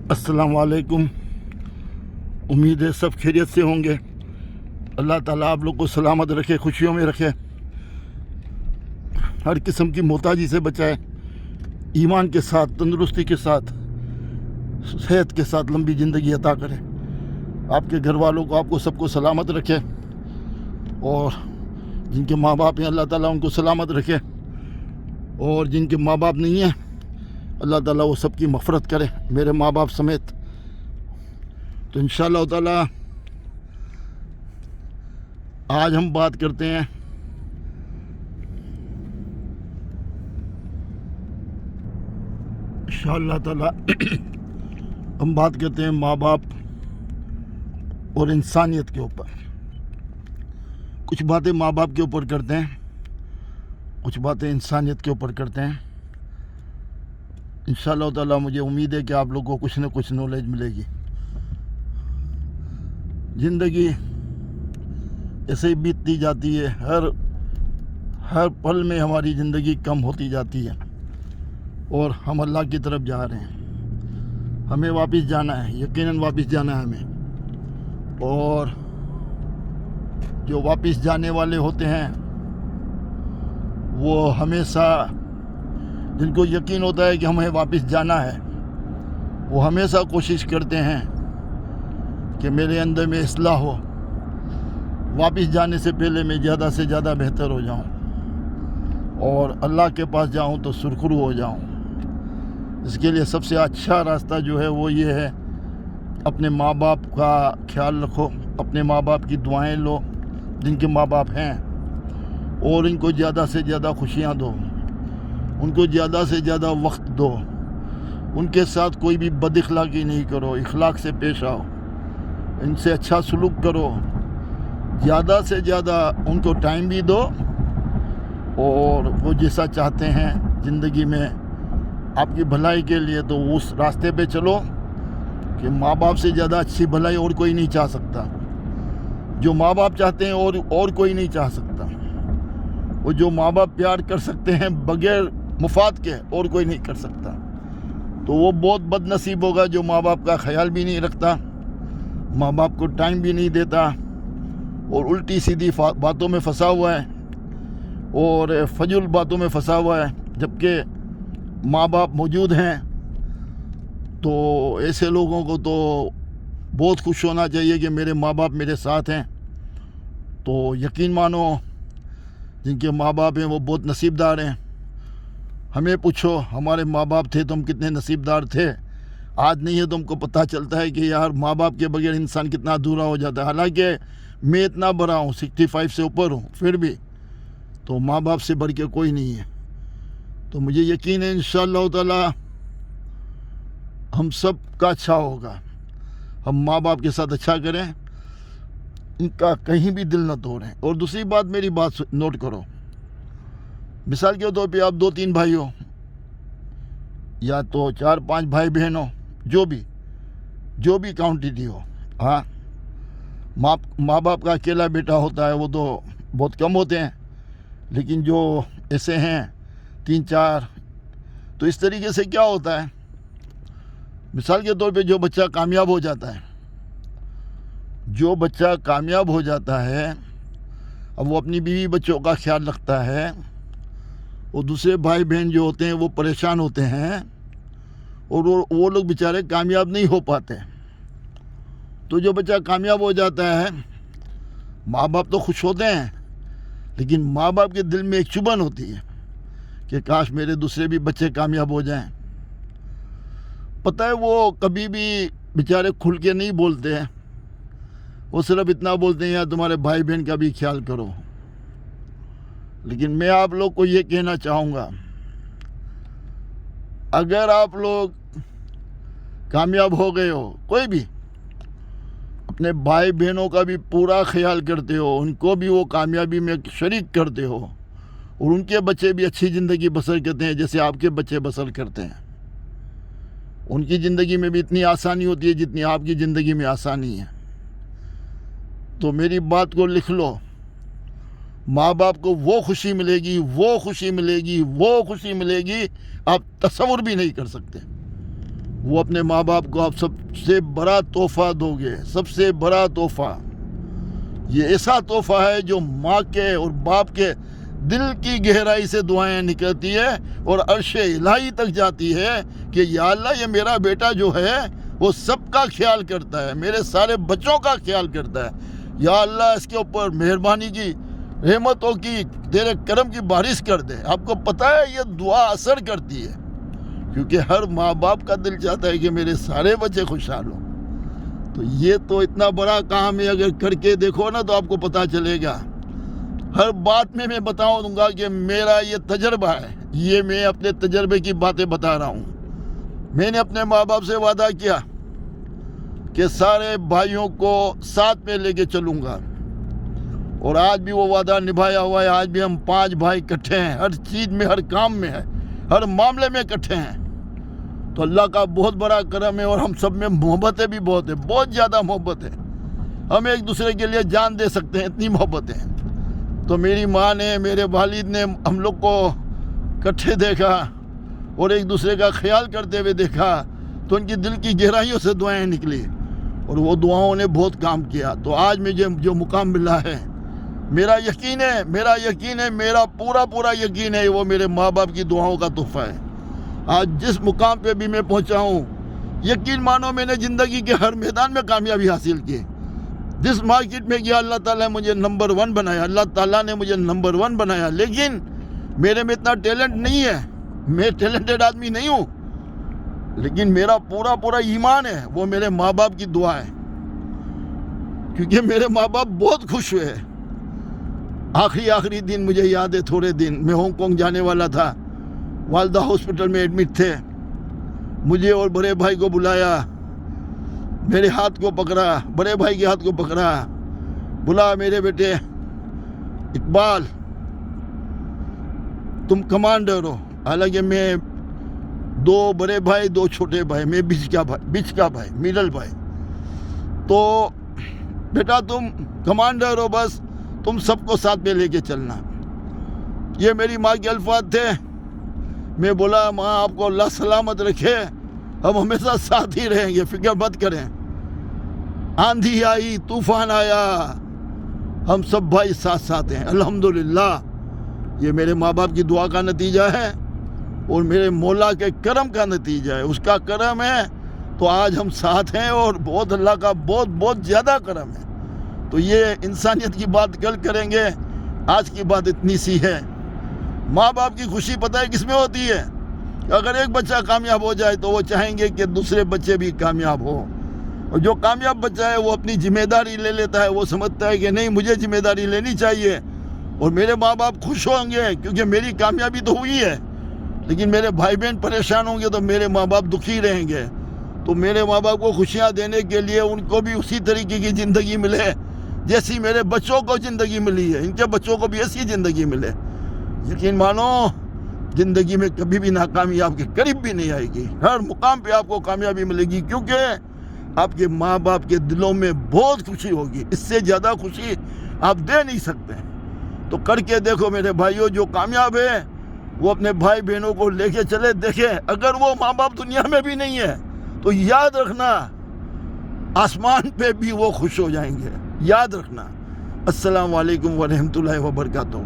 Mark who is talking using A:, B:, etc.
A: السلام علیکم. امید ہے سب خیریت سے ہوں گے. اللہ تعالیٰ آپ لوگ کو سلامت رکھے, خوشیوں میں رکھے, ہر قسم کی محتاجی سے بچائے, ایمان کے ساتھ, تندرستی کے ساتھ, صحت کے ساتھ لمبی زندگی عطا کرے. آپ کے گھر والوں کو, آپ کو سب کو سلامت رکھے, اور جن کے ماں باپ ہیں اللہ تعالیٰ ان کو سلامت رکھے, اور جن کے ماں باپ نہیں ہیں اللہ تعالیٰ وہ سب کی مغفرت کرے, میرے ماں باپ سمیت. تو انشاءاللہ تعالیٰ آج ہم بات کرتے ہیں انشاءاللہ تعالیٰ ہم بات کرتے ہیں ماں باپ اور انسانیت کے اوپر. کچھ باتیں ماں باپ کے اوپر کرتے ہیں, کچھ باتیں انسانیت کے اوپر کرتے ہیں. انشاءاللہ تعالیٰ مجھے امید ہے کہ آپ لوگوں کو کچھ نہ کچھ نالج ملے گی. زندگی ایسے ہی بیتتی جاتی ہے, ہر پل میں ہماری زندگی کم ہوتی جاتی ہے, اور ہم اللہ کی طرف جا رہے ہیں. ہمیں واپس جانا ہے, یقیناً واپس جانا ہے ہمیں. اور جو واپس جانے والے ہوتے ہیں وہ ہمیشہ, جن کو یقین ہوتا ہے کہ ہمیں واپس جانا ہے, وہ ہمیشہ کوشش کرتے ہیں کہ میرے اندر میں اصلاح ہو, واپس جانے سے پہلے میں زیادہ سے زیادہ بہتر ہو جاؤں, اور اللہ کے پاس جاؤں تو سرخرو ہو جاؤں. اس کے لیے سب سے اچھا راستہ جو ہے وہ یہ ہے, اپنے ماں باپ کا خیال رکھو, اپنے ماں باپ کی دعائیں لو جن کے ماں باپ ہیں, اور ان کو زیادہ سے زیادہ خوشیاں دو, ان کو زیادہ سے زیادہ وقت دو, ان کے ساتھ کوئی بھی بد اخلاقی نہیں کرو, اخلاق سے پیش آؤ, ان سے اچھا سلوک کرو, زیادہ سے زیادہ ان کو ٹائم بھی دو, اور وہ جیسا چاہتے ہیں زندگی میں آپ کی بھلائی کے لیے تو اس راستے پہ چلو کہ ماں باپ سے زیادہ اچھی بھلائی اور کوئی نہیں چاہ سکتا. جو ماں باپ چاہتے ہیں اور کوئی نہیں چاہ سکتا. وہ جو ماں باپ پیار کر سکتے ہیں بغیر مفاد کے اور کوئی نہیں کر سکتا. تو وہ بہت بد نصیب ہوگا جو ماں باپ کا خیال بھی نہیں رکھتا, ماں باپ کو ٹائم بھی نہیں دیتا, اور الٹی سیدھی باتوں میں پھنسا ہوا ہے, اور فضول باتوں میں پھنسا ہوا ہے. جبکہ ماں باپ موجود ہیں تو ایسے لوگوں کو تو بہت خوش ہونا چاہیے کہ میرے ماں باپ میرے ساتھ ہیں. تو یقین مانو جن کے ماں باپ ہیں وہ بہت نصیب دار ہیں. ہمیں پوچھو ہمارے ماں باپ تھے تو ہم کتنے نصیب دار تھے, آج نہیں ہے تو ہم کو پتہ چلتا ہے کہ یار ماں باپ کے بغیر انسان کتنا ادھورا ہو جاتا ہے. حالانکہ میں اتنا بڑا ہوں, 65 سے اوپر ہوں, پھر بھی تو ماں باپ سے بڑھ کے کوئی نہیں ہے. تو مجھے یقین ہے انشاءاللہ تعالی ہم سب کا اچھا ہوگا. ہم ماں باپ کے ساتھ اچھا کریں, ان کا کہیں بھی دل نہ توڑیں. اور دوسری بات, میری بات نوٹ کرو, مثال کے طور پہ آپ 2-3 بھائی ہو, یا تو 4-5 بھائی بہن ہو, جو بھی کوانٹٹی ہو. ہاں, ماں باپ کا اکیلا بیٹا ہوتا ہے وہ تو بہت کم ہوتے ہیں, لیکن جو ایسے ہیں 3-4, تو اس طریقے سے کیا ہوتا ہے, مثال کے طور پہ جو بچہ کامیاب ہو جاتا ہے, اب وہ اپنی بیوی بچوں کا خیال رکھتا ہے, اور دوسرے بھائی بہن جو ہوتے ہیں وہ پریشان ہوتے ہیں, اور وہ لوگ بیچارے کامیاب نہیں ہو پاتے. تو جو بچہ کامیاب ہو جاتا ہے, ماں باپ تو خوش ہوتے ہیں, لیکن ماں باپ کے دل میں ایک چبھن ہوتی ہے کہ کاش میرے دوسرے بھی بچے کامیاب ہو جائیں. پتہ ہے وہ کبھی بھی بیچارے کھل کے نہیں بولتے ہیں, وہ صرف اتنا بولتے ہیں یار تمہارے بھائی بہن کا بھی خیال کرو. لیکن میں آپ لوگ کو یہ کہنا چاہوں گا, اگر آپ لوگ کامیاب ہو گئے ہو, کوئی بھی اپنے بھائی بہنوں کا بھی پورا خیال کرتے ہو, ان کو بھی وہ کامیابی میں شریک کرتے ہو, اور ان کے بچے بھی اچھی زندگی بسر کرتے ہیں جیسے آپ کے بچے بسر کرتے ہیں. ان کی زندگی میں بھی اتنی آسانی ہوتی ہے جتنی آپ کی زندگی میں آسانی ہے. تو میری بات کو لکھ لو, ماں باپ کو وہ خوشی ملے گی آپ تصور بھی نہیں کر سکتے. وہ اپنے ماں باپ کو آپ سب سے بڑا تحفہ دو گے، سب سے بڑا تحفہ۔ یہ ایسا تحفہ ہے جو ماں کے اور باپ کے دل کی گہرائی سے دعائیں نکلتی ہے اور عرش الہی تک جاتی ہے کہ یا اللہ یہ میرا بیٹا جو ہے وہ سب کا خیال کرتا ہے، میرے سارے بچوں کا خیال کرتا ہے، یا اللہ اس کے اوپر مہربانی کی، رحمتوں کی، تیرے کرم کی بارش کر دے۔ آپ کو پتہ ہے یہ دعا اثر کرتی ہے، کیونکہ ہر ماں باپ کا دل چاہتا ہے کہ میرے سارے بچے خوشحال ہوں۔ تو یہ تو اتنا بڑا کام ہے، اگر کر کے دیکھو نا تو آپ کو پتہ چلے گا۔ ہر بات میں بتاؤں گا کہ میرا یہ تجربہ ہے، یہ میں اپنے تجربے کی باتیں بتا رہا ہوں۔ میں نے اپنے ماں باپ سے وعدہ کیا کہ سارے بھائیوں کو ساتھ میں لے کے چلوں گا، اور آج بھی وہ وعدہ نبھایا ہوا ہے۔ آج بھی ہم 5 بھائی اکٹھے ہیں، ہر چیز میں، ہر کام میں ہے، ہر معاملے میں اکٹھے ہیں۔ تو اللہ کا بہت بڑا کرم ہے، اور ہم سب میں محبتیں بھی بہت ہیں، بہت زیادہ محبت ہے۔ ہم ایک دوسرے کے لیے جان دے سکتے ہیں، اتنی محبت ہے۔ تو میری ماں نے، میرے والد نے ہم لوگ کو اکٹھے دیکھا اور ایک دوسرے کا خیال کرتے ہوئے دیکھا، تو ان کی دل کی گہرائیوں سے دعائیں نکلی، اور وہ دعاؤں نے بہت کام کیا۔ تو آج مجھے جو مقام ملا ہے، میرا یقین ہے، میرا پورا یقین ہے، وہ میرے ماں باپ کی دعاؤں کا تحفہ ہے۔ آج جس مقام پہ بھی میں پہنچا ہوں، یقین مانو میں نے زندگی کے ہر میدان میں کامیابی حاصل کی۔ جس مارکیٹ میں گیا اللہ تعالیٰ نے مجھے نمبر 1 بنایا، اللہ تعالیٰ نے مجھے نمبر 1 بنایا، لیکن میرے میں اتنا ٹیلنٹ نہیں ہے، میں ٹیلنٹڈ آدمی نہیں ہوں، لیکن میرا پورا ایمان ہے، وہ میرے ماں باپ کی دعا ہے، کیونکہ میرے ماں باپ بہت خوش ہوئے۔ آخری دن مجھے یاد ہے، تھوڑے دن میں ہانگ کانگ جانے والا تھا، والدہ ہاسپٹل میں ایڈمٹ تھے، مجھے اور بڑے بھائی کو بلایا، میرے ہاتھ کو پکڑا، بڑے بھائی کے ہاتھ کو پکڑا، بولا میرے بیٹے اقبال تم کمانڈر ہو۔ حالانکہ میں 2 بڑے بھائی 2 چھوٹے بھائی، میں بیچ کا بھائی، میڈل بھائی۔ تو بیٹا تم کمانڈر ہو، بس تم سب کو ساتھ میں لے کے چلنا۔ یہ میری ماں کے الفاظ تھے۔ میں بولا ماں آپ کو اللہ سلامت رکھے، ہم ہمیشہ ساتھ ہی رہیں گے، فکر مت کریں۔ آندھی آئی، طوفان آیا، ہم سب بھائی ساتھ ہیں، الحمدللہ۔ یہ میرے ماں باپ کی دعا کا نتیجہ ہے، اور میرے مولا کے کرم کا نتیجہ ہے، اس کا کرم ہے تو آج ہم ساتھ ہیں، اور بہت اللہ کا بہت زیادہ کرم ہے۔ تو یہ انسانیت کی بات کل کریں گے، آج کی بات اتنی سی ہے۔ ماں باپ کی خوشی پتہ ہے کس میں ہوتی ہے؟ اگر ایک بچہ کامیاب ہو جائے تو وہ چاہیں گے کہ دوسرے بچے بھی کامیاب ہو، اور جو کامیاب بچہ ہے وہ اپنی ذمہ داری لے لیتا ہے، وہ سمجھتا ہے کہ نہیں مجھے ذمہ داری لینی چاہیے، اور میرے ماں باپ خوش ہوں گے کیونکہ میری کامیابی تو ہوئی ہے، لیکن میرے بھائی بہن پریشان ہوں گے تو میرے ماں باپ دکھی رہیں گے۔ تو میرے ماں باپ کو خوشیاں دینے کے لیے ان کو بھی اسی طریقے کی زندگی ملے جیسی میرے بچوں کو زندگی ملی ہے، ان کے بچوں کو بھی ایسی زندگی ملے۔ یقین مانو زندگی میں کبھی بھی ناکامی آپ کے قریب بھی نہیں آئے گی، ہر مقام پہ آپ کو کامیابی ملے گی، کیونکہ آپ کے ماں باپ کے دلوں میں بہت خوشی ہوگی، اس سے زیادہ خوشی آپ دے نہیں سکتے۔ تو کر کے دیکھو میرے بھائیوں، جو کامیاب ہے وہ اپنے بھائی بہنوں کو لے کے چلے، دیکھیں اگر وہ ماں باپ دنیا میں بھی نہیں ہے تو یاد رکھنا آسمان پہ بھی وہ خوش ہو جائیں گے، یاد رکھنا۔ السلام علیکم ورحمۃ اللہ وبرکاتہ۔